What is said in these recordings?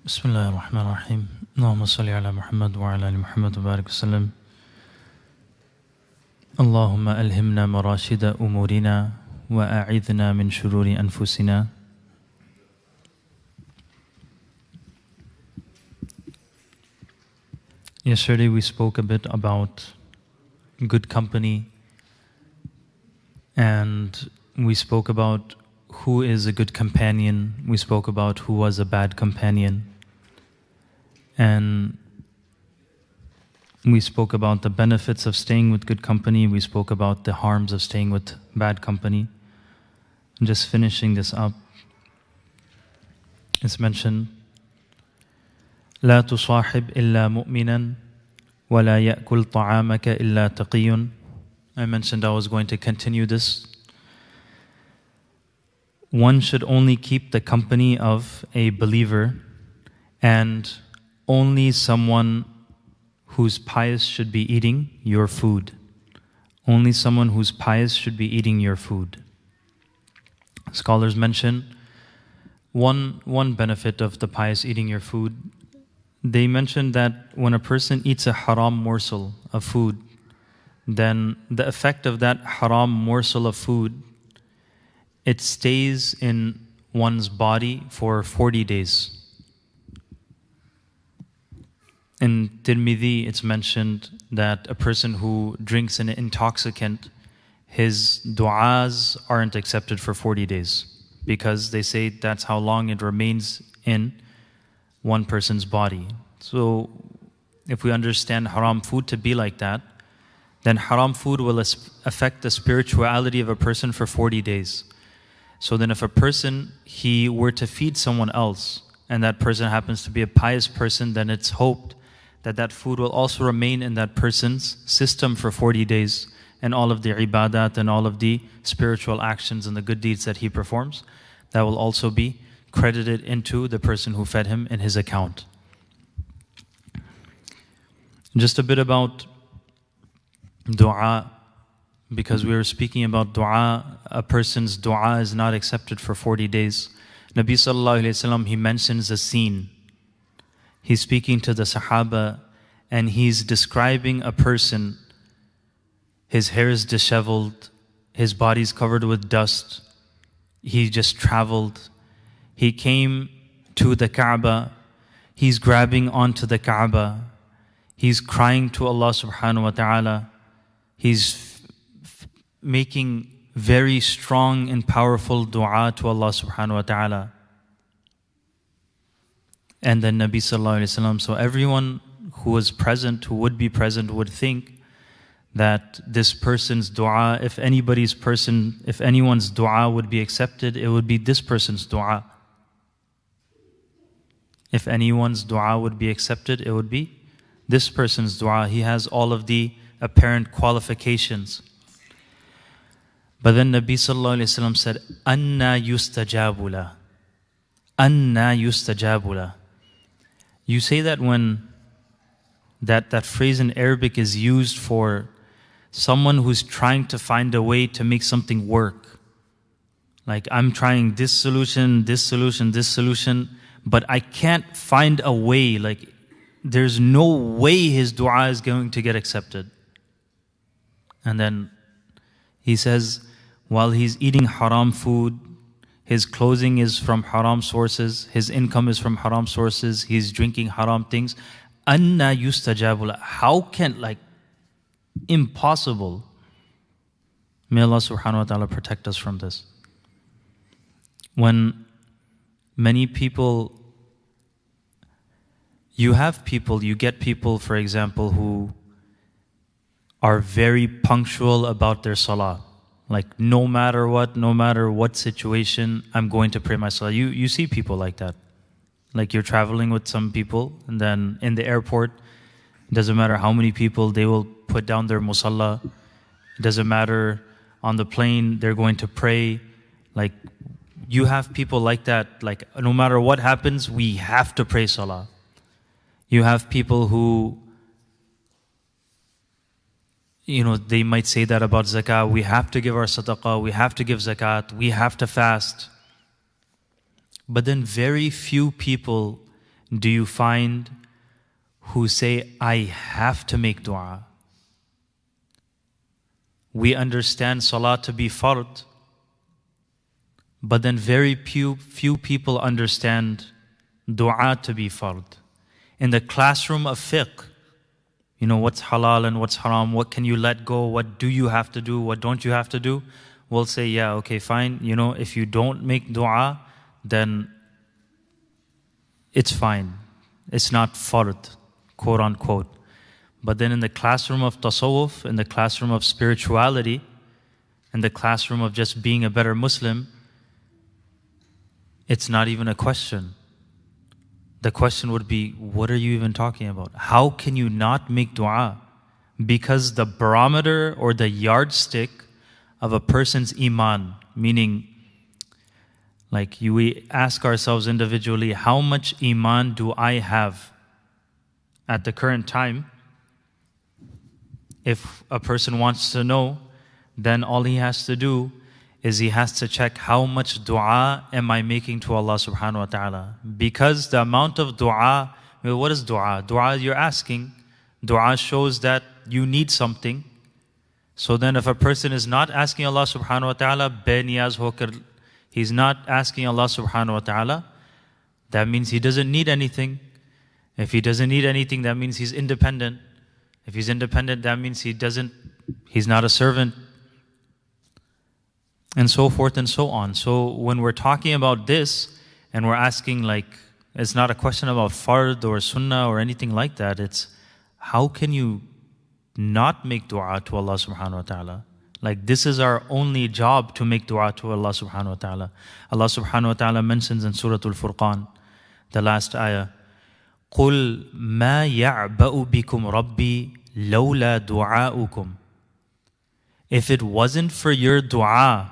Bismillahir Rahmanir Rahim. Allahumma salli ala Muhammad wa ala ali Muhammad wa barik wa sallam. Allahumma alhimna marashida umurina wa a'idhna min shururi anfusina. Yesterday we spoke a bit about good company, and we spoke about who is a good companion. We spoke about who was a bad companion. And we spoke about the benefits of staying with good company. We spoke about the harms of staying with bad company. And just finishing this up, it's mentioned, لا تصاحب إلا مؤمنا ولا يأكل طعامك إلا تقي. I mentioned I was going to continue this. One should only keep the company of a believer, and only someone who's pious should be eating your food. Only someone who's pious should be eating your food. Scholars mention one benefit of the pious eating your food. They mention that when a person eats a haram morsel of food, then the effect of that haram morsel of food, it stays in one's body for 40 days. In Tirmidhi, it's mentioned that a person who drinks an intoxicant, his du'as aren't accepted for 40 days, because they say that's how long it remains in one person's body. So if we understand haram food to be like that, then haram food will affect the spirituality of a person for 40 days. So then if a person, he were to feed someone else, and that person happens to be a pious person, then it's hoped that that food will also remain in that person's system for 40 days, and all of the ibadat and all of the spiritual actions and the good deeds that he performs, that will also be credited into the person who fed him in his account. Just a bit about dua, because we were speaking about dua. A person's dua is not accepted for 40 days. Nabi sallallahu alayhi wa sallam, he mentions a scene. He's speaking to the Sahaba, and he's describing a person. His hair is disheveled, his body's covered with dust. He just traveled. He came to the Kaaba. He's grabbing onto the Kaaba. He's crying to Allah subhanahu wa ta'ala. He's making very strong and powerful dua to Allah subhanahu wa ta'ala. And then Nabi sallallahu alayhi wa sallam, so everyone who was present, who would be present, would think that this person's dua, if anyone's dua would be accepted, it would be this person's dua. If anyone's dua would be accepted, it would be this person's dua. He has all of the apparent qualifications. But then Nabi sallallahu alayhi wa sallam said, Anna yustajabula. Anna yustajabula. You say that when that phrase in Arabic is used for someone who's trying to find a way to make something work. Like, I'm trying this solution, this solution, this solution, but I can't find a way. Like, there's no way his dua is going to get accepted. And then he says, while he's eating haram food, his clothing is from haram sources, his income is from haram sources, he's drinking haram things. Anna yustajabula. How can, impossible. May Allah subhanahu wa ta'ala protect us from this. When many people, you get people, for example, who are very punctual about their salah. Like, no matter what situation, I'm going to pray my salah. You see people like that. Like, you're traveling with some people, and then in the airport, it doesn't matter how many people, they will put down their musalla. It doesn't matter, on the plane, they're going to pray. Like, you have people like that. Like, no matter what happens, we have to pray salah. You have people who, they might say that about zakah. We have to give our sadaqah, we have to give zakat, we have to fast. But then very few people do you find who say, I have to make dua. We understand salah to be fard, but then very few people understand dua to be fard. In the classroom of fiqh, you know, what's halal and what's haram, what can you let go, what do you have to do, what don't you have to do? We'll say, yeah, okay, fine. You know, if you don't make dua, then it's fine. It's not fard, quote unquote. But then in the classroom of tasawwuf, in the classroom of spirituality, in the classroom of just being a better Muslim, it's not even a question. The question would be, what are you even talking about? How can you not make dua? Because the barometer or the yardstick of a person's iman, meaning like we ask ourselves individually, how much iman do I have at the current time? If a person wants to know, then all he has to do is he has to check how much dua am I making to Allah subhanahu wa ta'ala. Because the amount of dua, well, what is dua? Dua you're asking. Dua shows that you need something. So then if a person is not asking Allah subhanahu wa ta'ala, beniyaz hokar, he's not asking Allah subhanahu wa ta'ala, that means he doesn't need anything. If he doesn't need anything, that means he's independent. If he's independent, that means he's not a servant. And so forth and so on. So when we're talking about this, and we're asking like, it's not a question about fard or sunnah or anything like that. It's how can you not make dua to Allah subhanahu wa ta'ala? Like this is our only job, to make dua to Allah subhanahu wa ta'ala. Allah subhanahu wa ta'ala mentions in Surah Al-Furqan, the last ayah, قُلْ مَا يَعْبَأُ بِكُمْ رَبِّي لَوْلَا دُعَاؤُكُمْ. If it wasn't for your dua,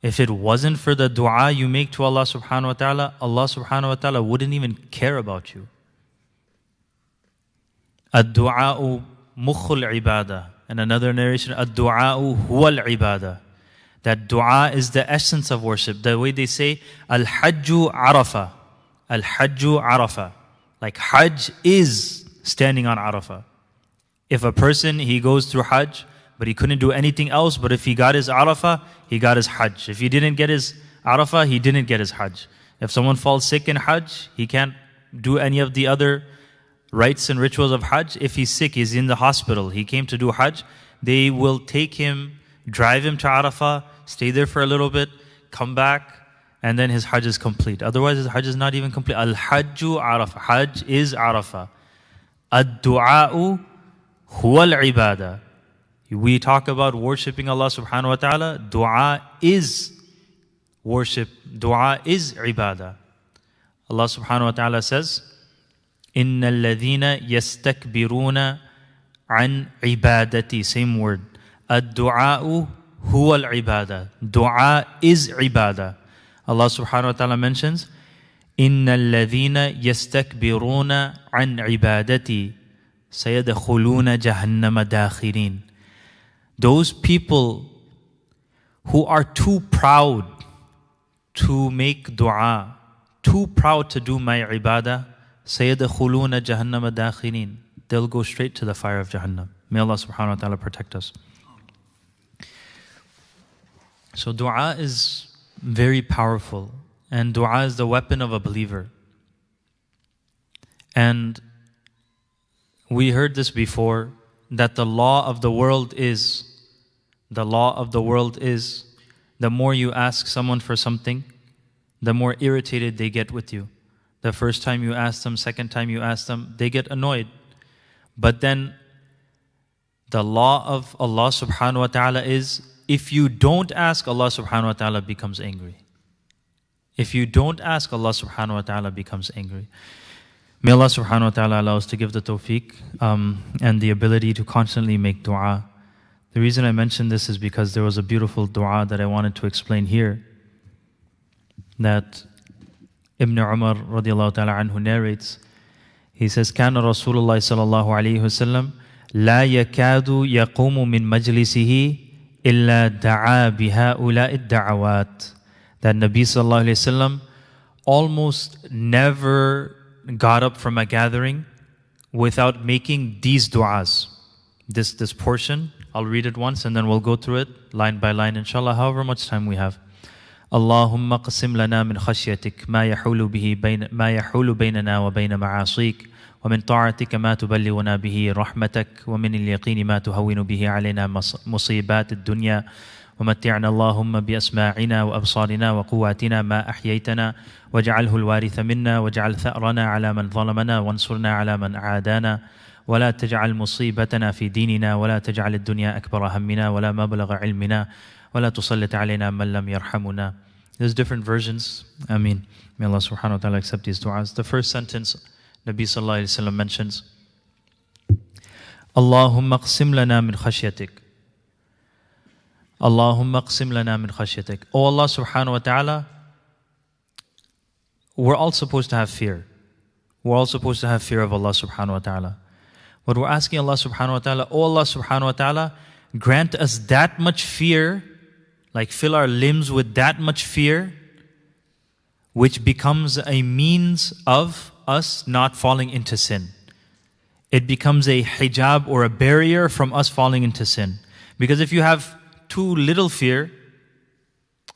if it wasn't for the dua you make to Allah subhanahu wa ta'ala, Allah subhanahu wa ta'ala wouldn't even care about you. Ad-du'a'u mukhul ibadah. And another narration, ad-du'a'u huwal ibadah. That dua is the essence of worship. The way they say, al-hajju arafa. Al-hajju arafa. Like hajj is standing on Arafah. If a person, he goes through hajj, but he couldn't do anything else, but if he got his Arafah, he got his hajj. If he didn't get his Arafah, he didn't get his hajj. If someone falls sick in hajj, he can't do any of the other rites and rituals of hajj. If he's sick, he's in the hospital, he came to do hajj, they will take him, drive him to Arafah, stay there for a little bit, come back, and then his hajj is complete. Otherwise, his hajj is not even complete. Al-hajju arafah. Hajj is arafah. Ad-du'a'u huwa al-ibadah. We talk about worshipping Allah subhanahu wa ta'ala. Dua is worship. Dua is ibadah. Allah subhanahu wa ta'ala says, إِنَّ الَّذِينَ يَسْتَكْبِرُونَ عَنْ عِبَادَتِي. Same word. Ad-du'a'u huwa al-ibadah. Dua is ibadah. Allah subhanahu wa ta'ala mentions, إِنَّ الَّذِينَ يَسْتَكْبِرُونَ عَنْ عِبَادَتِي سَيَدْخُلُونَ جَهَنَّمَ دَاخِرِينَ. Those people who are too proud to make dua, too proud to do my ibadah, سَيَدْخُلُونَ جَهَنَّمَ دَاخِرِينَ. They'll go straight to the fire of Jahannam. May Allah subhanahu wa ta'ala protect us. So dua is very powerful, and dua is the weapon of a believer. And we heard this before, that the law of the world is, the more you ask someone for something, the more irritated they get with you. The first time you ask them, second time you ask them, they get annoyed. But then the law of Allah subhanahu wa ta'ala is, if you don't ask, Allah subhanahu wa ta'ala becomes angry. If you don't ask, Allah subhanahu wa ta'ala becomes angry. May Allah subhanahu wa ta'ala allow us to give the tawfiq and the ability to constantly make dua. The reason I mentioned this is because there was a beautiful dua that I wanted to explain here, that Ibn Umar radiallahu ta'ala anhu narrates. He says, كان رسول الله صلى الله عليه وسلم لا يكاد يقوم من مجلسه إلا دعا بهؤلاء الدعوات. That Nabi sallallahu alayhi wasallam almost never got up from a gathering without making these du'as. This portion, I'll read it once and then we'll go through it line by line, inshallah, however much time we have. Allahumma qasim lana min khashyatik ma yahulu baynana wa bayna ma'asik, wa min ta'atika ma tuballighuna bihi rahmatak, wa min al-yaqini ma tuhawwinu bihi alayna musibat ad-dunya, wa matti'na Allahumma bi asma'ina wa absarina wa quwwatina ma ahyaytana, waj'alhu al-waritha minna, waj'al tha'rana ala man zalamana, wansurna ala man a'adana, ولا تجعل مصيبتنا في ديننا ولا تجعل الدنيا أكبر همنا ولا مبلغ علمنا ولا تسلط علينا من لم يرحمنا. There's different versions. Ameen. May Allah subhanahu wa ta'ala accept these du'as. The first sentence, Nabi sallallahu alayhi wa sallam mentions, Allahumma qsim lana min khashyatik. Allahumma qsim lana min khashyatik. Oh Allah subhanahu wa ta'ala, we're all supposed to have fear. We're all supposed to have fear of Allah subhanahu wa ta'ala. But we're asking Allah subhanahu wa ta'ala, oh Allah subhanahu wa ta'ala, grant us that much fear, like fill our limbs with that much fear, which becomes a means of us not falling into sin. It becomes a hijab or a barrier from us falling into sin. Because if you have too little fear,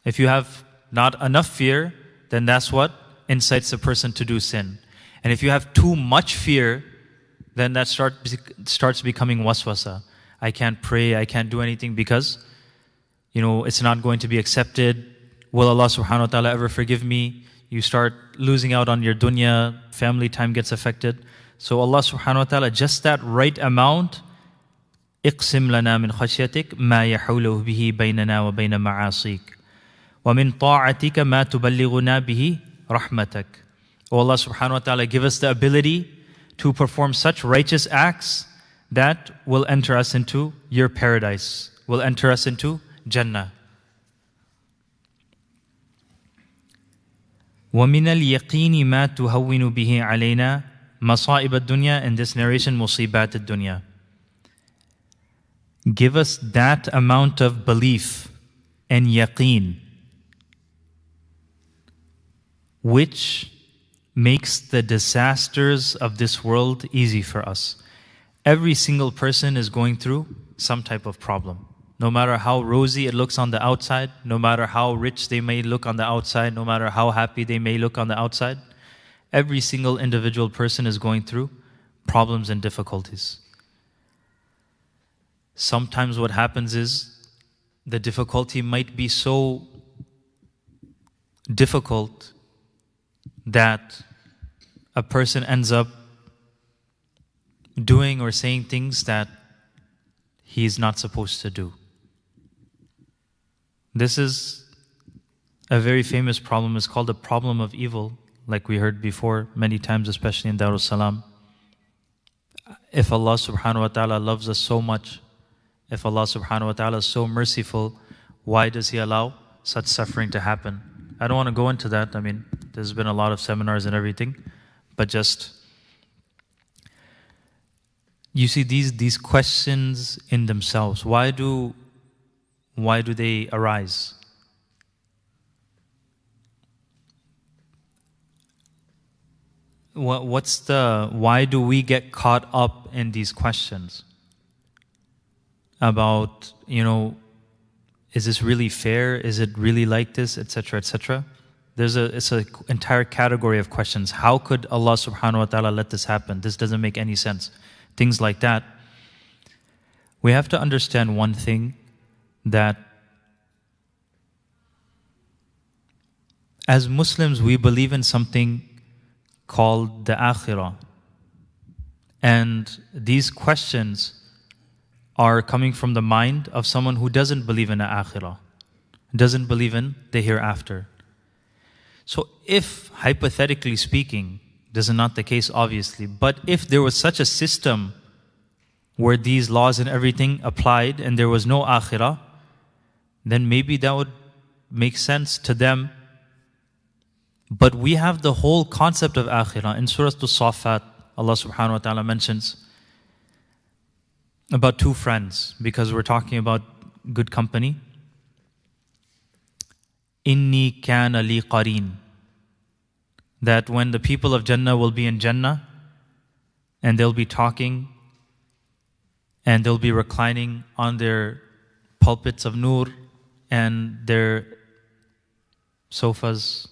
if you have not enough fear, then that's what incites a person to do sin. And if you have too much fear, then that starts becoming waswasa. I can't pray, I can't do anything because, it's not going to be accepted. Will Allah subhanahu wa ta'ala ever forgive me? You start losing out on your dunya, family time gets affected. So Allah subhanahu wa ta'ala, just that right amount, اقسم لنا من خشيتك ما يحول به بيننا وبين معاصيك ومن طاعتك ما تبلغنا به رحمتك. Oh Allah subhanahu wa ta'ala, give us the ability to perform such righteous acts that will enter us into your paradise, will enter us into Jannah. وَمِنَ الْيَقِينِ مَا تُهَوِّنُ بِهِ عَلَيْنَا مَصَائِبَ الدُّنْيَا. In this narration, مُصِيبَات الدُّنْيَا. Give us that amount of belief and yaqeen which makes the disasters of this world easy for us. Every single person is going through some type of problem. No matter how rosy it looks on the outside, no matter how rich they may look on the outside, no matter how happy they may look on the outside, every single individual person is going through problems and difficulties. Sometimes what happens is the difficulty might be so difficult that a person ends up doing or saying things that he is not supposed to do. This is a very famous problem. It's called the problem of evil, like we heard before many times, especially in Salam. If Allah subhanahu wa ta'ala loves us so much, if Allah subhanahu wa ta'ala is so merciful, why does He allow such suffering to happen? I don't want to go into that. I mean, there's been a lot of seminars and everything, but just, you see these questions in themselves. Why do they arise? Why do we get caught up in these questions about, is this really fair? Is it really like this? Etc., etc. It's an entire category of questions. How could Allah subhanahu wa ta'ala let this happen? This doesn't make any sense. Things like that. We have to understand one thing, that as Muslims we believe in something called the akhirah. And these questions are coming from the mind of someone who doesn't believe in the akhirah, doesn't believe in the hereafter. So if, hypothetically speaking, this is not the case obviously, but if there was such a system where these laws and everything applied and there was no akhirah, then maybe that would make sense to them. But we have the whole concept of akhirah. In Surah As-Saffat, Allah subhanahu wa ta'ala mentions about two friends, because we're talking about good company. Inni kana li qareen. that when the people of Jannah will be in Jannah, and they'll be talking, and they'll be reclining on their pulpits of nur and their sofas,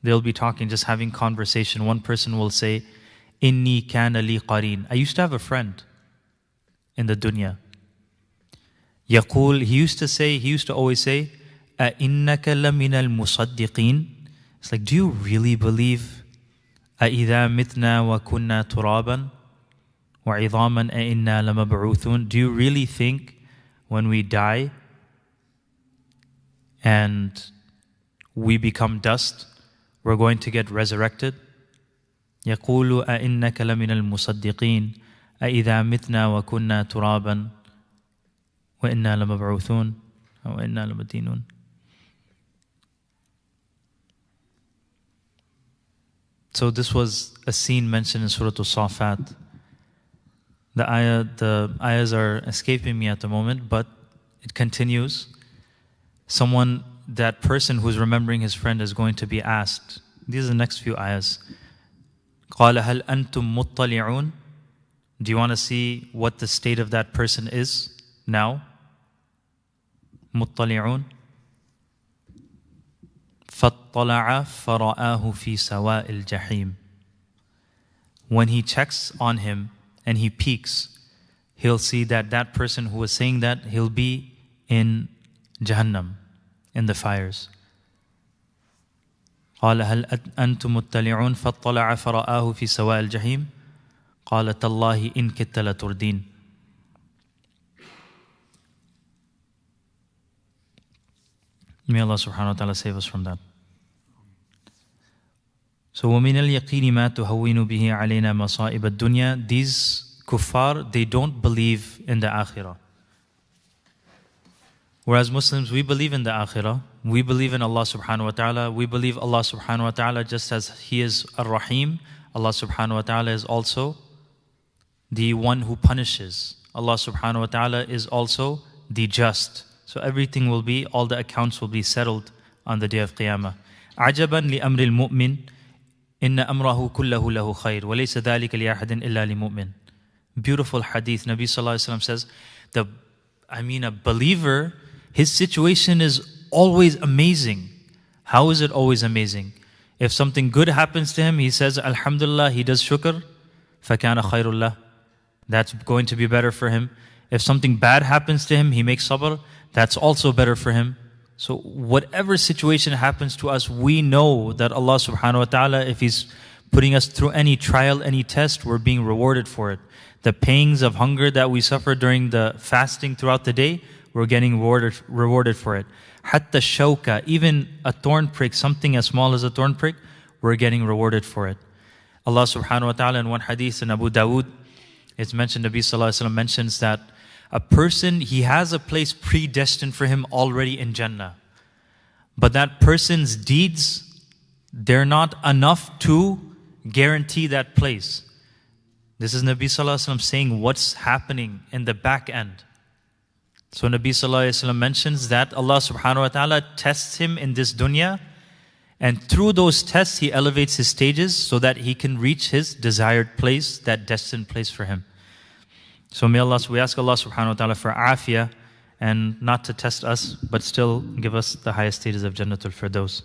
they'll be talking, just having conversation. One person will say, Inni kana li qareen. I used to have a friend in the dunya. Yaqul, he used to always say, A innaka lamina al-musaddiqeen. It's like, do you really believe? A idha mitna wa kunna turaban wa idhaman a inna lamab'uthun. Do you really think when we die and we become dust, we're going to get resurrected? يقول أئنك لمن المصدقين أئذا متنا وكنا ترابا وإنا لمبعوثون أو إنا لمدينون. So this was a scene mentioned in Surah Al-Safat. The ayahs are escaping me at the moment, but it continues. That person who's remembering his friend is going to be asked. These are the next few ayahs. قَالَ هَلْ أَنْتُمْ مُطَّلِعُونَ. Do you want to see what the state of that person is now? مُطَّلِعُونَ. فَاطَّلَعَ فَرَآهُ فِي سَوَاءِ الْجَحِيمِ. When he checks on him and he peeks, he'll see that person who was saying that, he'll be in Jahannam, in the fires. قال هل أنتم مطلعون فاطلع فرآه في سواء الجحيم قال تالله إن كدت لتردين. May Allah subhanahu wa ta'ala save us from that. So وَمِنَ الْيَقِينِ مَا تُهَوِّنُ بِهِ عَلَيْنَا مَصَائِبَ الدُّنْيَا. These kuffar, they don't believe in the akhirah. Whereas Muslims, we believe in the akhirah. We believe in Allah subhanahu wa ta'ala. We believe Allah subhanahu wa ta'ala, just as He is Ar-Rahim, Allah subhanahu wa ta'ala is also the one who punishes. Allah subhanahu wa ta'ala is also the just. So everything will be, all the accounts will be settled on the day of Qiyamah. عَجَبًا لِأَمْرِ الْمُؤْمِنِ إِنَّ أَمْرَهُ كُلَّهُ لَهُ خَيْرٌ وَلَيْسَ ذَلِكَ لِأَحَدٍ إِلَّا لِمُؤْمِنٍ. Beautiful hadith. Nabi sallallahu alayhi wa sallam says, a believer, his situation is always amazing. How is it always amazing? If something good happens to him, he says, Alhamdulillah, he does shukr, فَكَانَ خَيْرُ اللَّهِ. That's going to be better for him. If something bad happens to him, he makes sabr, that's also better for him. So whatever situation happens to us, we know that Allah subhanahu wa ta'ala, if He's putting us through any trial, any test, we're being rewarded for it. The pangs of hunger that we suffer during the fasting throughout the day, we're getting rewarded for it. Hatta shawka, even a thorn prick, something as small as a thorn prick, we're getting rewarded for it. Allah subhanahu wa ta'ala in one hadith in Abu Dawood, it's mentioned, Nabi sallallahu alayhi wa sallam mentions that a person, he has a place predestined for him already in Jannah. But that person's deeds, they're not enough to guarantee that place. This is Nabi sallallahu alayhi wa sallam saying what's happening in the back end. So Nabi sallallahu alayhi wa sallam mentions that Allah subhanahu wa ta'ala tests him in this dunya, and through those tests He elevates his stages so that he can reach his desired place, that destined place for him. So we ask Allah subhanahu wa ta'ala for afiyah, and not to test us, but still give us the highest stages of Jannatul Firdaus.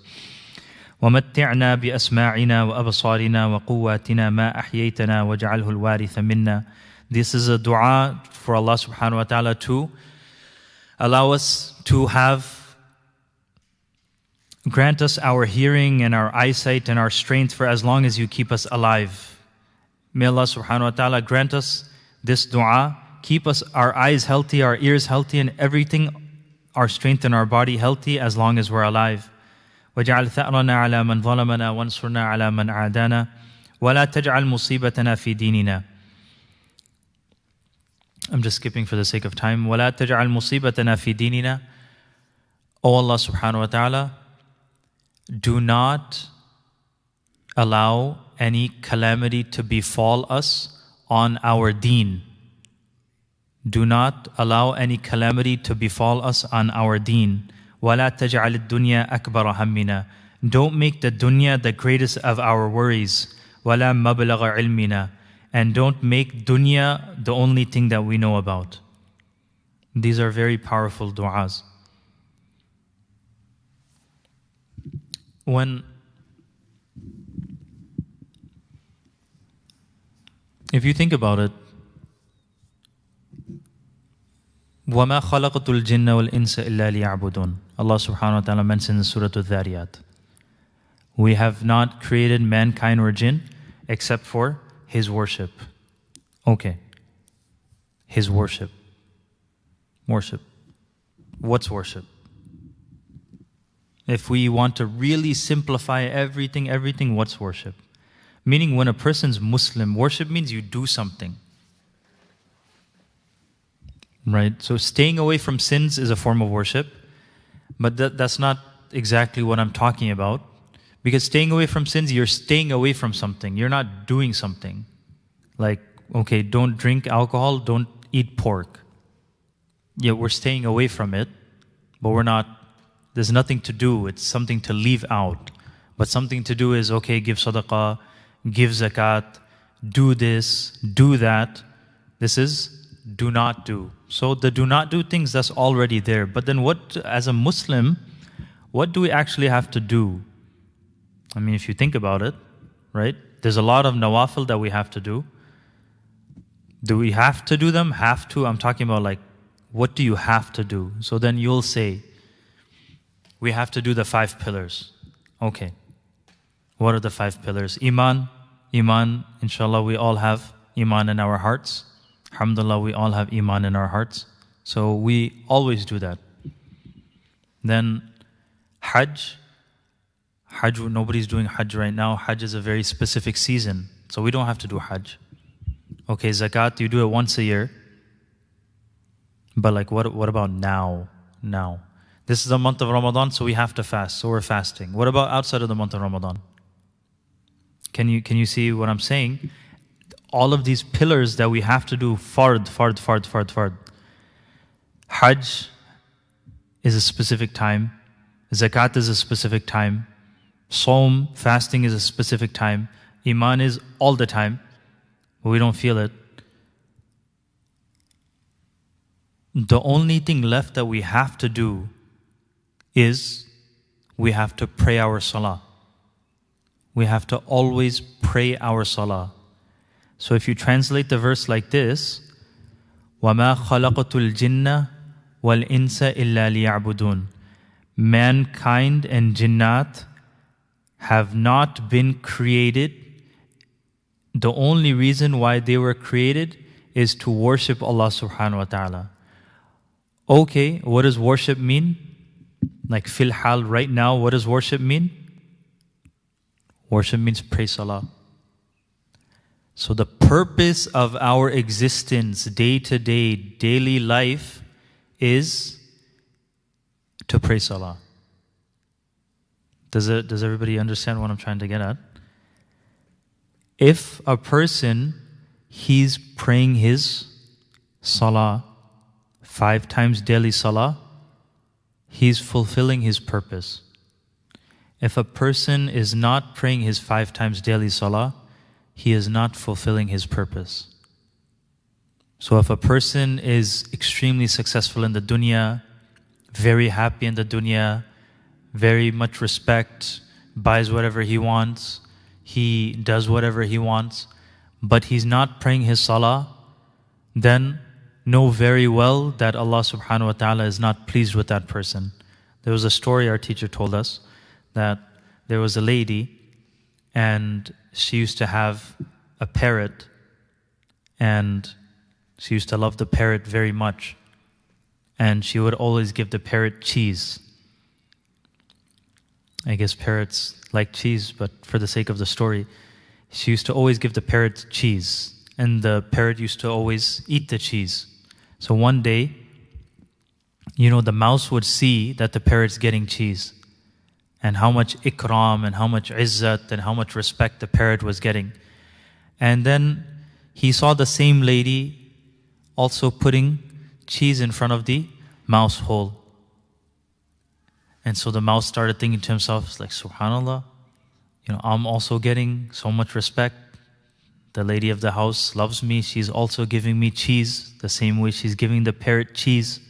وَمَتِّعْنَا بِأَسْمَاعِنَا وَأَبْصَارِنَا وَقُوَّاتِنَا مَا أَحْيَيْتَنَا وَاجْعَلْهُ الْوَارِثَ مِنَّا. This is a dua for Allah subhanahu wa ta'ala to allow us to grant us our hearing and our eyesight and our strength for as long as You keep us alive. May Allah subhanahu wa ta'ala grant us this dua, keep us, our eyes healthy, our ears healthy, and everything, our strength and our body healthy as long as we're alive. وَجَعَلْ ثَأْرَنَا عَلَى مَنْ ظَلَمَنَا وَانْصُرْنَا عَلَى مَنْ عَادَانَا وَلَا تَجْعَلْ مُصِيبَتَنَا فِي دِينِنَا. I'm just skipping for the sake of time. وَلَا تَجْعَلْ مُصِيبَتَنَا فِي دِينِنَا. O Allah subhanahu wa ta'ala, do not allow any calamity to befall us on our deen. Do not allow any calamity to befall us on our deen. وَلَا تَجْعَلِ الدُّنْيَا أَكْبَرَ هَمِّنَا. don't make the dunya the greatest of our worries. وَلَا مَبْلَغَ عِلْمِنَا. And don't make dunya the only thing that we know about. These are very powerful du'as. If you think about it, وَمَا خَلَقْتُ الْجِنَّ وَالْإِنسَ إِلَّا لِيَعْبُدُونَ. Allah subhanahu wa ta'ala mentions in Surah Al-Dhariyat. We have not created mankind or jinn except for His worship. Okay. His worship. Worship. What's worship? If we want to really simplify everything, what's worship? Meaning when a person's Muslim, worship means you do something. Right? So staying away from sins is a form of worship. But that's not exactly what I'm talking about. Because staying away from sins, you're staying away from something. You're not doing something. Like, okay, don't drink alcohol, don't eat pork. Yeah, we're staying away from it. But we're not, there's nothing to do. It's something to leave out. But something to do is, okay, give sadaqah, give zakat, do this, do that. This is do not do. So the do not do things, that's already there. But then what, as a Muslim, what do we actually have to do? I mean, if you think about it, right? There's a lot of nawafil that we have to do. Do we have to do them? Have to? I'm talking about like, what do you have to do? So then you'll say, we have to do the 5 pillars. Okay. What are the 5 pillars? Iman, inshallah, we all have Iman in our hearts. Alhamdulillah, we all have Iman in our hearts. So we always do that. Then Hajj. Hajj, nobody's doing Hajj right now. Hajj is a very specific season. So we don't have to do Hajj. Okay, zakat, you do it once a year. But like, what about now? Now. This is the month of Ramadan, so we have to fast. So we're fasting. What about outside of the month of Ramadan? Can you see what I'm saying? All of these pillars that we have to do, fard. Hajj is a specific time. Zakat is a specific time. Saum, fasting is a specific time. Iman is all the time. But we don't feel it. The only thing left that we have to do is we have to pray our Salah. We have to always pray our Salah. So if you translate the verse like this, وَمَا خَلَقَتُ الْجِنَّ وَالْإِنسَ إِلَّا لِيَعْبُدُونَ. Mankind and jinnat have not been created. The only reason why they were created is to worship Allah subhanahu wa ta'ala. Okay, what does worship mean? Like fil hal, right now, what does worship mean? Worship means pray salah. So the purpose of our existence, day to day, daily life, is to pray salah. Does everybody understand what I'm trying to get at? If a person, he's praying his salah 5 times daily salah, he's fulfilling his purpose. If a person is not praying his 5 times daily salah, he is not fulfilling his purpose. So if a person is extremely successful in the dunya, very happy in the dunya, very much respect, buys whatever he wants, he does whatever he wants, but he's not praying his salah, then know very well that Allah subhanahu wa ta'ala is not pleased with that person. There was a story our teacher told us that there was a lady and she used to have a parrot and she used to love the parrot very much. And she would always give the parrot cheese. I guess parrots like cheese, but for the sake of the story, she used to always give the parrot cheese. And the parrot used to always eat the cheese. So one day, the mouse would see that the parrot's getting cheese. And how much ikram and how much izzat and how much respect the parrot was getting. And then he saw the same lady also putting cheese in front of the mouse hole. And so the mouse started thinking to himself, it's like, subhanallah, I'm also getting so much respect. The lady of the house loves me. She's also giving me cheese the same way she's giving the parrot cheese.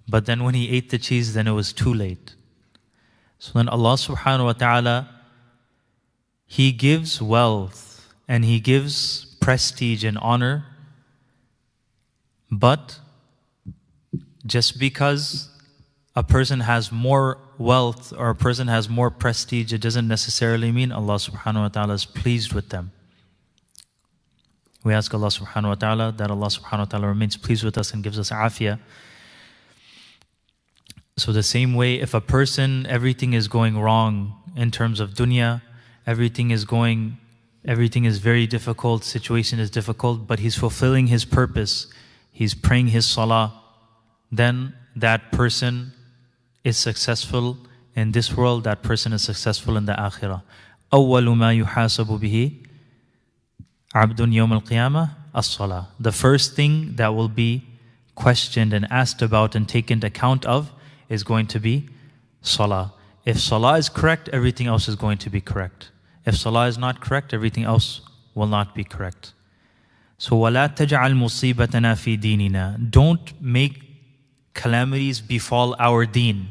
But then when he ate the cheese, then it was too late. So then Allah subhanahu wa ta'ala, He gives wealth and He gives prestige and honor. But just because a person has more wealth or a person has more prestige, it doesn't necessarily mean Allah subhanahu wa ta'ala is pleased with them. We ask Allah subhanahu wa ta'ala that Allah subhanahu wa ta'ala remains pleased with us and gives us afiyah. So the same way, if a person, everything is going wrong in terms of dunya, everything is very difficult, situation is difficult, but he's fulfilling his purpose, he's praying his salah, then that person is successful in this world, that person is successful in the akhirah. أَوَّلُ مَا يُحَاسَبُ بِهِ عَبْدٌ يَوْمَ الْقِيَامَةِ الصَّلَاةِ. The first thing that will be questioned and asked about and taken account of is going to be salah. If salah is correct, everything else is going to be correct. If salah is not correct, everything else will not be correct. So وَلَا تَجْعَلْ مُصِيبَتَنَا فِي دِينِنَا. Don't make calamities befall our deen.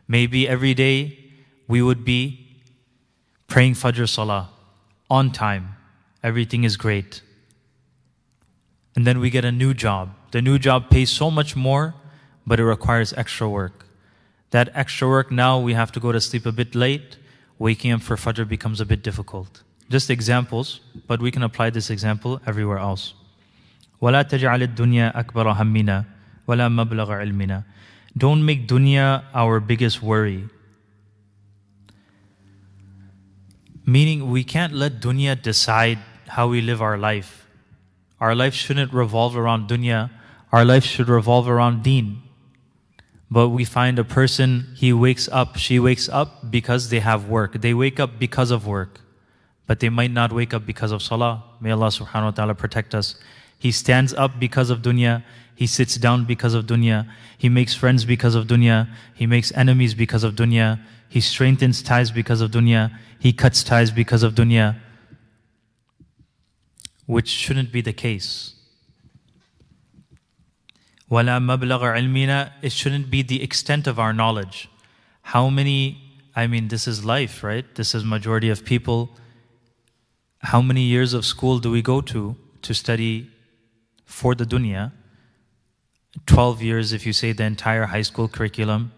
Maybe every day we would be praying Fajr Salah on time. Everything is great. And then we get a new job. The new job pays so much more, but it requires extra work. That extra work, now we have to go to sleep a bit late. Waking up for Fajr becomes a bit difficult. Just examples, but we can apply this example everywhere else. وَلَا تَجْعَلِ الدُّنْيَا أَكْبَرَ هَمِّنَا وَلَا مَبْلَغَ عِلْمِنَا. Don't make dunya our biggest worry. Meaning, we can't let dunya decide how we live our life. Our life shouldn't revolve around dunya. Our life should revolve around deen. But we find a person, he wakes up, she wakes up because they have work. They wake up because of work. But they might not wake up because of salah. May Allah subhanahu wa ta'ala protect us. He stands up because of dunya. He sits down because of dunya. He makes friends because of dunya. He makes enemies because of dunya. He strengthens ties because of dunya. He cuts ties because of dunya. Which shouldn't be the case. وَلَا مَبْلَغَ عِلْمِنَا. It shouldn't be the extent of our knowledge. This is life, right? This is majority of people. How many years of school do we go to study for the dunya? 12 years if you say the entire high school curriculum,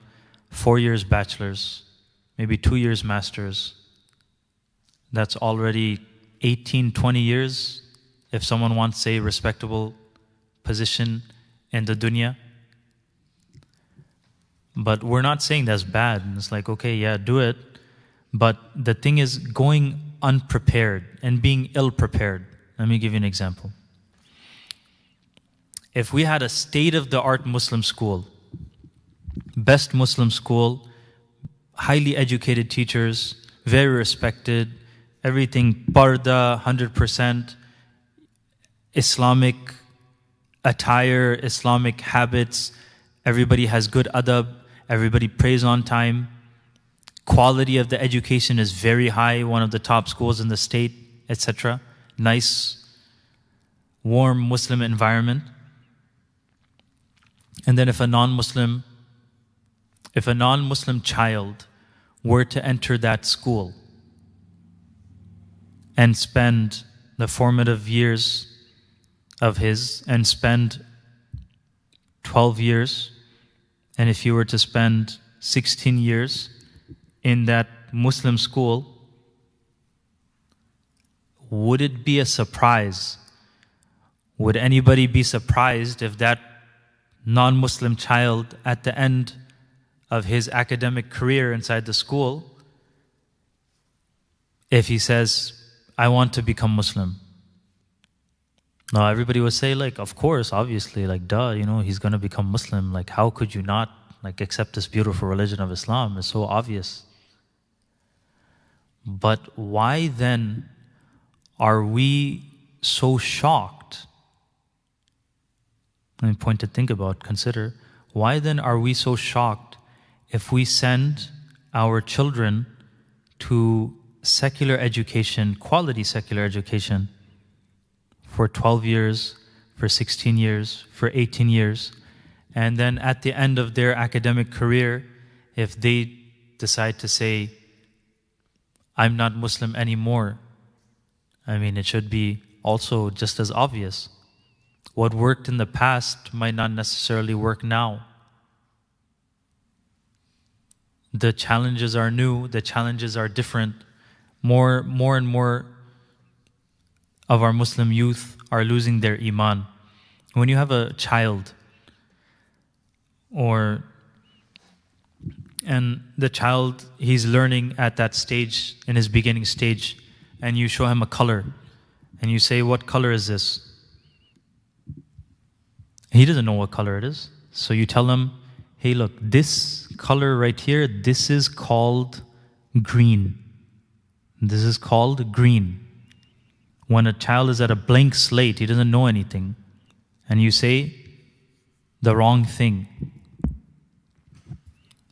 4 years bachelor's, maybe 2 years master's. That's already 18, 20 years if someone wants, say, respectable position in the dunya. But we're not saying that's bad. It's like, okay, yeah, do it. But the thing is going unprepared and being ill-prepared. Let me give you an example. If we had a state-of-the-art Muslim school, best Muslim school, highly educated teachers, very respected, everything parda, 100%, Islamic attire, Islamic habits, everybody has good adab, everybody prays on time, quality of the education is very high, one of the top schools in the state, etc. Nice, warm Muslim environment. And then if a non-Muslim child were to enter that school and spend the formative years of his, and spend 12 years, and if you were to spend 16 years in that Muslim school, would it be a surprise? Would anybody be surprised if that non-Muslim child at the end of his academic career inside the school, if he says, I want to become Muslim? Now everybody would say, like, of course, obviously, like, duh, he's going to become Muslim. Like, how could you not, accept this beautiful religion of Islam? It's so obvious. But why then are we so shocked? Point to think about, consider. Why then are we so shocked if we send our children to secular education, quality secular education, for 12 years, for 16 years, for 18 years, and then at the end of their academic career, if they decide to say, I'm not Muslim anymore, I mean, it should be also just as obvious. What worked in the past might not necessarily work now. The challenges are new, the challenges are different. More and more of our Muslim youth are losing their iman. When you have a child, and the child, he's learning at that stage, in his beginning stage, and you show him a color, and you say, what color is this? He doesn't know what color it is. So you tell him, hey, look, this color right here, this is called green. This is called green. When a child is at a blank slate, he doesn't know anything, and you say the wrong thing,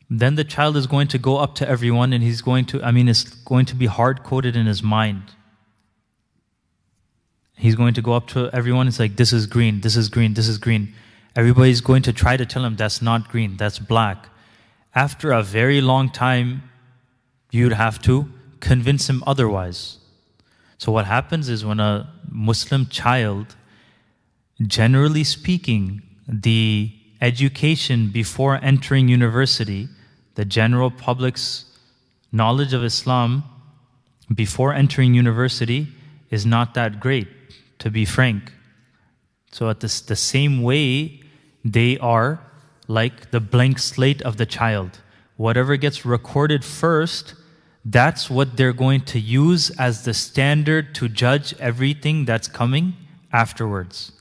then the child is going to go up to everyone and it's going to be hard-coded in his mind. He's going to go up to everyone, it's like, this is green, this is green, this is green. Everybody's going to try to tell him, that's not green, that's black. After a very long time, you'd have to convince him otherwise. So what happens is, when a Muslim child, generally speaking, the education before entering university, the general public's knowledge of Islam before entering university is not that great, to be frank. So at the same way, they are like the blank slate of the child. Whatever gets recorded first, that's what they're going to use as the standard to judge everything that's coming afterwards.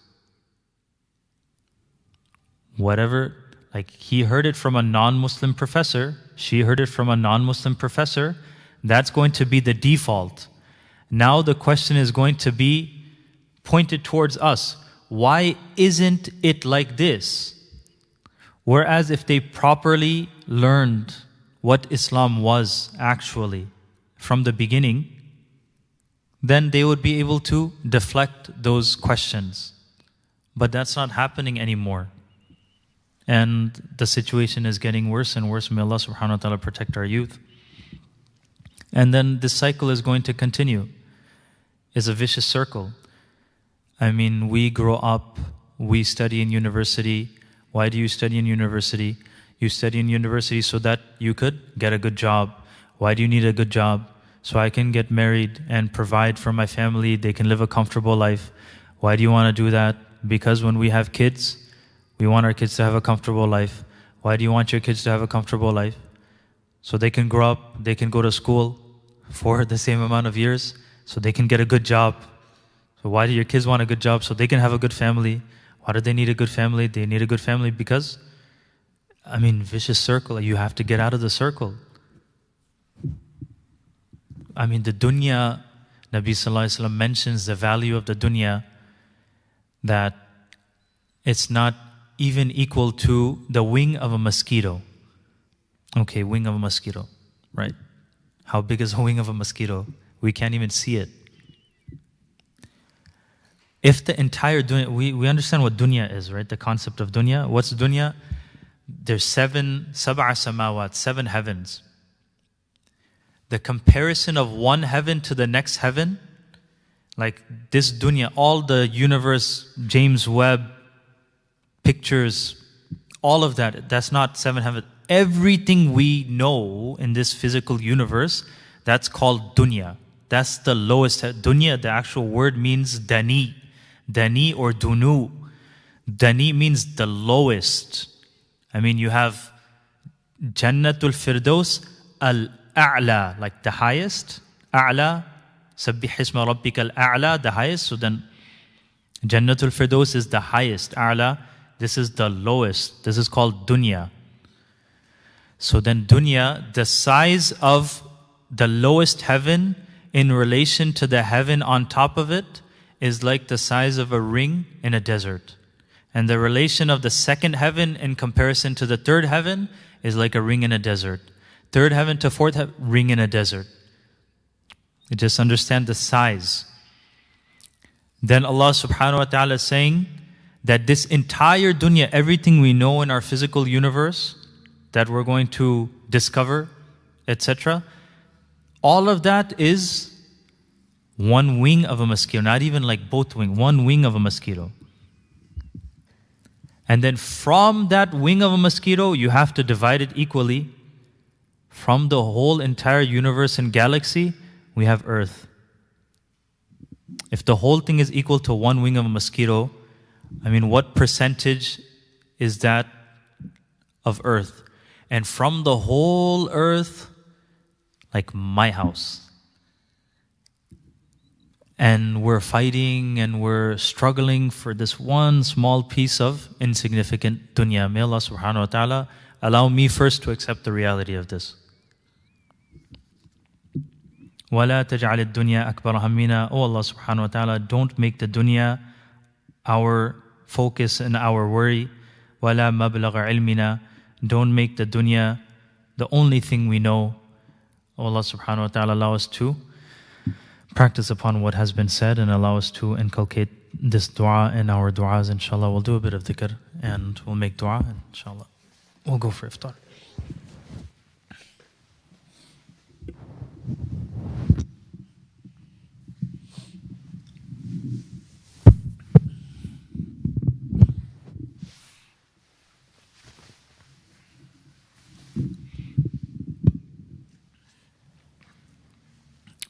Whatever, like he heard it from a non-Muslim professor, she heard it from a non-Muslim professor, that's going to be the default. Now the question is going to be pointed towards us. Why isn't it like this? Whereas if they properly learned what Islam was actually from the beginning, then they would be able to deflect those questions. But that's not happening anymore. And the situation is getting worse and worse. May Allah subhanahu wa ta'ala protect our youth. And then this cycle is going to continue. It's a vicious circle. I mean, we grow up, we study in university. Why do you study in university? You study in university so that you could get a good job. Why do you need a good job? So I can get married and provide for my family. They can live a comfortable life. Why do you want to do that? Because when we have kids, we want our kids to have a comfortable life. Why do you want your kids to have a comfortable life? So they can grow up, they can go to school for the same amount of years, so they can get a good job. So why do your kids want a good job? So they can have a good family. Why do they need a good family? They need a good family because, I mean, vicious circle. You have to get out of the circle. I mean, the dunya, Nabi Sallallahu Alaihi Wasallam mentions the value of the dunya, that it's not even equal to the wing of a mosquito. Okay, wing of a mosquito, right? How big is a wing of a mosquito? We can't even see it. If the entire dunya, we understand what dunya is, right? The concept of dunya. What's dunya? There's sab'a samawat, 7 heavens. The comparison of one heaven to the next heaven, like this dunya, all the universe, James Webb, pictures, all of that, that's not 7 heavens. Everything we know in this physical universe, that's called dunya. That's the lowest. Dunya, the actual word means dani. Dani or dunu. Dani means the lowest. I mean, you have Jannatul Firdaus al-A'la, like the highest. A'la, Sabbih isma rabbika al-A'la, the highest. So then Jannatul Firdaus is the highest. A'la, this is the lowest. This is called dunya. So then dunya, the size of the lowest heaven in relation to the heaven on top of it, is like the size of a ring in a desert. And the relation of the second heaven in comparison to the third heaven is like a ring in a desert. Third heaven to fourth heaven, ring in a desert. You just understand the size. Then Allah subhanahu wa ta'ala is saying that this entire dunya, everything we know in our physical universe that we're going to discover, etc., all of that is one wing of a mosquito, not even like both wings, one wing of a mosquito. And then from that wing of a mosquito, you have to divide it equally. From the whole entire universe and galaxy, we have Earth. If the whole thing is equal to one wing of a mosquito, I mean, what percentage is that of Earth? And from the whole Earth, like my house. And we're fighting and we're struggling for this one small piece of insignificant dunya. May Allah subhanahu wa ta'ala allow me first to accept the reality of this. وَلَا تَجْعَلِ الدُّنْيَا أَكْبَرَ هَمِّنَا. Oh Allah subhanahu wa ta'ala, don't make the dunya our focus and our worry. وَلَا مَبْلَغَ عِلْمِنَا. Don't make the dunya the only thing we know. Oh Allah subhanahu wa ta'ala, allow us to practice upon what has been said and allow us to inculcate this dua in our du'as. Inshallah, we'll do a bit of dhikr and we'll make dua. And inshallah, we'll go for iftar.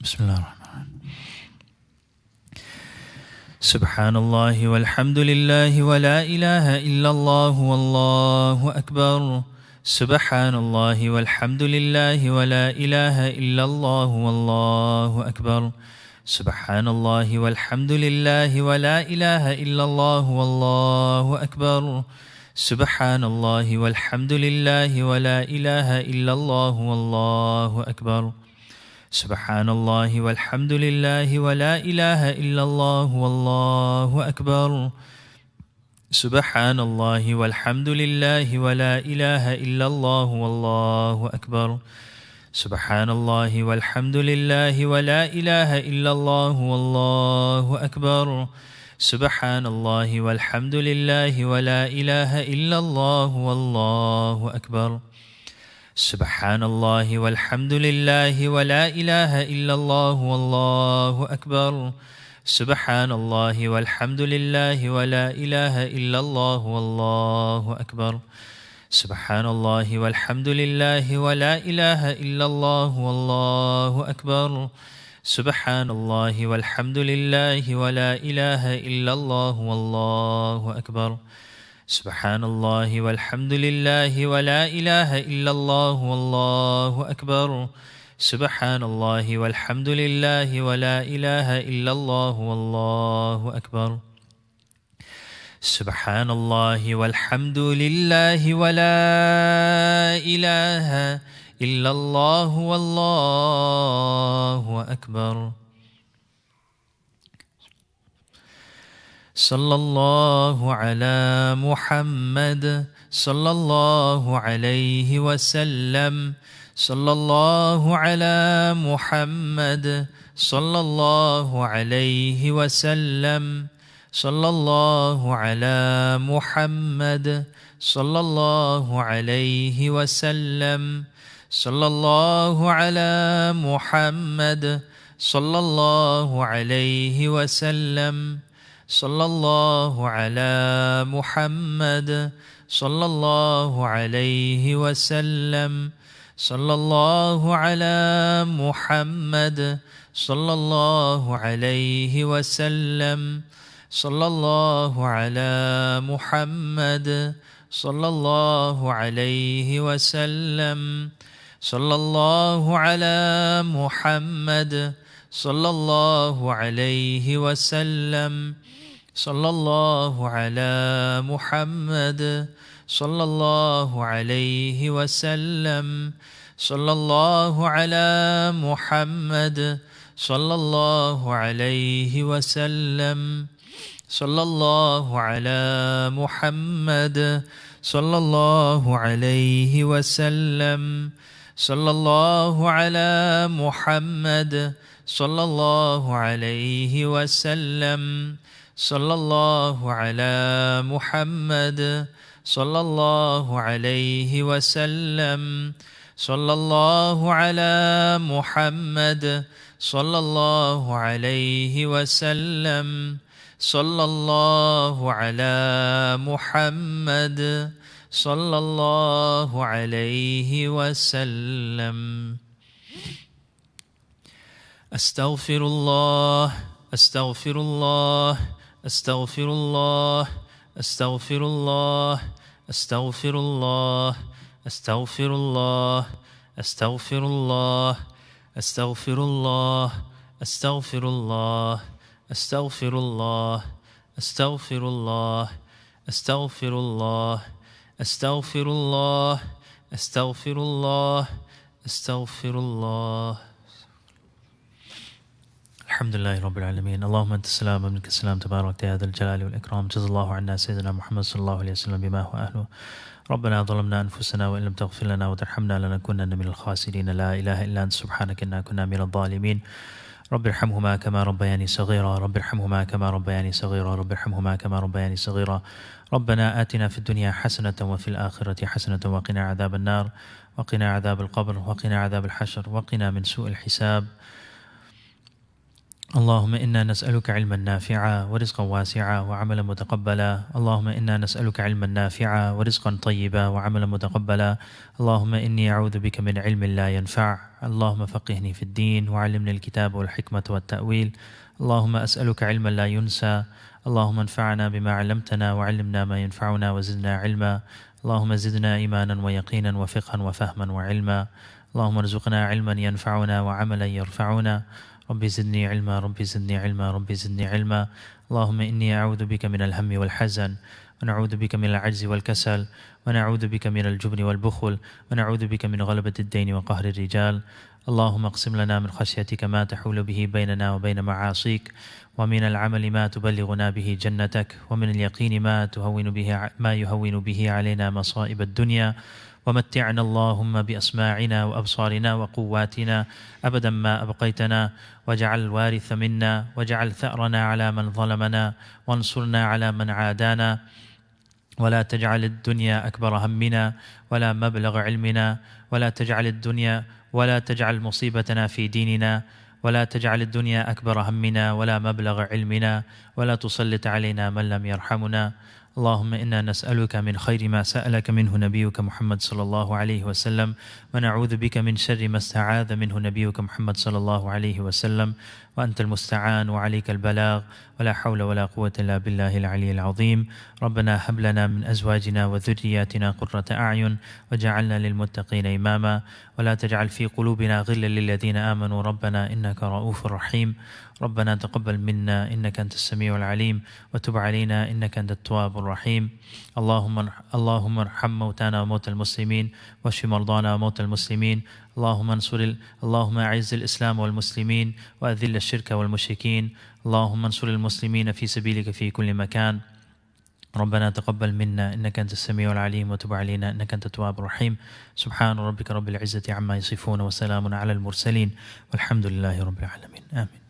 Bismillah ar-Rahman. Subhanallah walhamdulillah wa la ilaha illallah wallahu akbar. Subhanallah walhamdulillah wa la ilaha illallah wallahu akbar. Subhanallah walhamdulillah wa la ilaha illallah wallahu akbar. Subhanallah walhamdulillah wa la ilaha illallah wallahu akbar. Subhanallah walhamdulillah wa la ilaha illallah wallahu akbar. Subhanallah walhamdulillah wa la ilaha illallah wallahu akbar. Subhanallah walhamdulillah wa la ilaha illallah wallahu akbar. Subhanallah walhamdulillah wa la ilaha illallah wallahu akbar. Subhanallah walhamdulillah wa la ilaha illallah wallahu akbar. Subhanallah walhamdulillah wa la ilaha illallah wallahu akbar. Subhanallah walhamdulillah wa la ilaha illallah wallahu akbar. Subhanallah walhamdulillah wa la ilaha illallah wallahu akbar. Subhanallah walhamdulillah wa la ilaha illallah wallahu akbar. Subhanallah walhamdulillah wa la ilaha illallah wallahu akbar. Subhanallah walhamdulillah wa la ilaha illallah wallahu akbar. Sallallahu ala Muhammad, sallallahu alayhi wa sallam. Sallallahu ala Muhammad, sallallahu alayhi wa sallam. Sallallahu ala Muhammad, sallallahu alayhi wa sallam. Sallallahu ala Muhammad, sallallahu alayhi wa sallam. Sallallahu ala Muhammad, sallallahu alayhi wa sallam. Sallallahu ala Muhammad, sallallahu alayhi wa sallam. Sallallahu ala Muhammad, sallallahu alayhi wa sallam. Sallallahu ala Muhammad, sallallahu alayhi wa sallam. Sallallahu ala Muhammad, sallallahu alayhi wa sallam. Sallallahu ala Muhammad, sallallahu alayhi wa sallam. Sallallahu ala Muhammad, صلى الله عليه وسلم صلى الله على محمد صلى الله عليه وسلم صلى الله على محمد صلى الله عليه وسلم صلى الله على محمد صلى الله عليه وسلم صلى الله على محمد صلى الله عليه وسلم. أستغفر الله أستغفر الله أستغفر الله أستغفر الله أستغفر الله أستغفر الله أستغفر الله أستغفر الله أستغفر الله أستغفر الله أستغفر الله أستغفر الله أستغفر الله أستغفر الله أستغفر الله. الحمد لله رب العالمين. اللهم أنت السلام ومنك السلام تبارك يا ذا الجلال والإكرام. جزا الله عنا سيدنا محمد صلى الله عليه وسلم بما هو أهله. ربنا ظلمنا أنفسنا وإن لم تغفر لنا وترحمنا لنكونن من الخاسرين. لا إله إلا أنت سبحانك إنا كنا من الظالمين. رب ارحمهما كما ربياني صغيرا رب ارحمهما كما ربياني صغيرا رب ارحمهما كما ربياني صغيرا. ربنا آتنا في الدنيا حسنة وفي الآخرة حسنة وقنا عذاب النار وقنا عذاب القبر وقنا عذاب الحشر وقنا من سوء الحساب. اللهم إنا نسألك علما نافعا ورزقا واسعا وعملا متقبلا. اللهم إنا نسألك علما نافعا ورزقا طيبا وعملا متقبلا. اللهم إني أعوذ بك من علم لا ينفع. اللهم فقهني في الدين وعلمني الكتاب والحكمة والتأويل. اللهم أسألك علما لا ينسى. اللهم انفعنا بما علمتنا وعلمنا ما ينفعنا وزدنا علما. اللهم زدنا إيمانا ويقينا وفقها وفهما وعلما. اللهم ارزقنا علما ينفعنا وعملا يرفعنا. ربي زدني علما ربي زدني علما ربي زدني علما. اللهم إني أعوذ بك من الهم والحزن ونعوذ بك من العجز والكسل ونعوذ بك من الجبن والبخل ونعوذ بك من غلبة الدين وقهر الرجال. اللهم اقسم لنا من خشيتك ما تحول به بيننا وبين معاصيك ومن العمل ما تبلغنا به جنتك ومن اليقين ما يهون به علينا مصائب الدنيا. ومتعنا اللهم بأسماعنا وأبصارنا وقواتنا أبدا ما أبقيتنا واجعل الوارث منا واجعل ثأرنا على من ظلمنا وانصرنا على من عادانا ولا تجعل الدنيا أكبر همنا ولا مبلغ علمنا ولا تجعل مصيبتنا في ديننا ولا تجعل الدنيا أكبر همنا ولا مبلغ علمنا ولا تسلط علينا من لم يرحمنا. اللهم إنا نسألك من خير ما سألك منه نبيك محمد صلى الله عليه وسلم ونعوذ بك من شر ما استعاذ منه نبيك محمد صلى الله عليه وسلم وأنت المستعان وعليك البلاغ ولا حول ولا قوة إلا بالله العلي العظيم. ربنا هب لنا من أزواجنا وذرياتنا قرة أعين وجعلنا للمتقين إماما ولا تجعل في قلوبنا غلا للذين آمنوا ربنا إنك رؤوف رحيم. ربنا تقبل منا إنك أنت السميع العليم وتب علينا إنك أنت التواب الرحيم. اللهم ارحم موتانا وموتى المسلمين واشف مرضانا وموتى المسلمين. اللهم أعز الإسلام والمسلمين وأذل الشرك والمشركين. اللهم انصر المسلمين في سبيلك في كل مكان. ربنا تقبل منا إنك أنت السميع العليم وتب علينا إنك أنت التواب الرحيم. سبحان ربك رب العزة عما يصفون وسلام على المرسلين والحمد لله رب العالمين. آمين.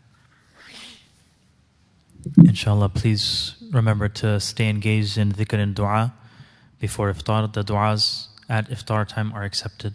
Inshallah, please remember to stay engaged in dhikr and dua before iftar. The duas at iftar time are accepted.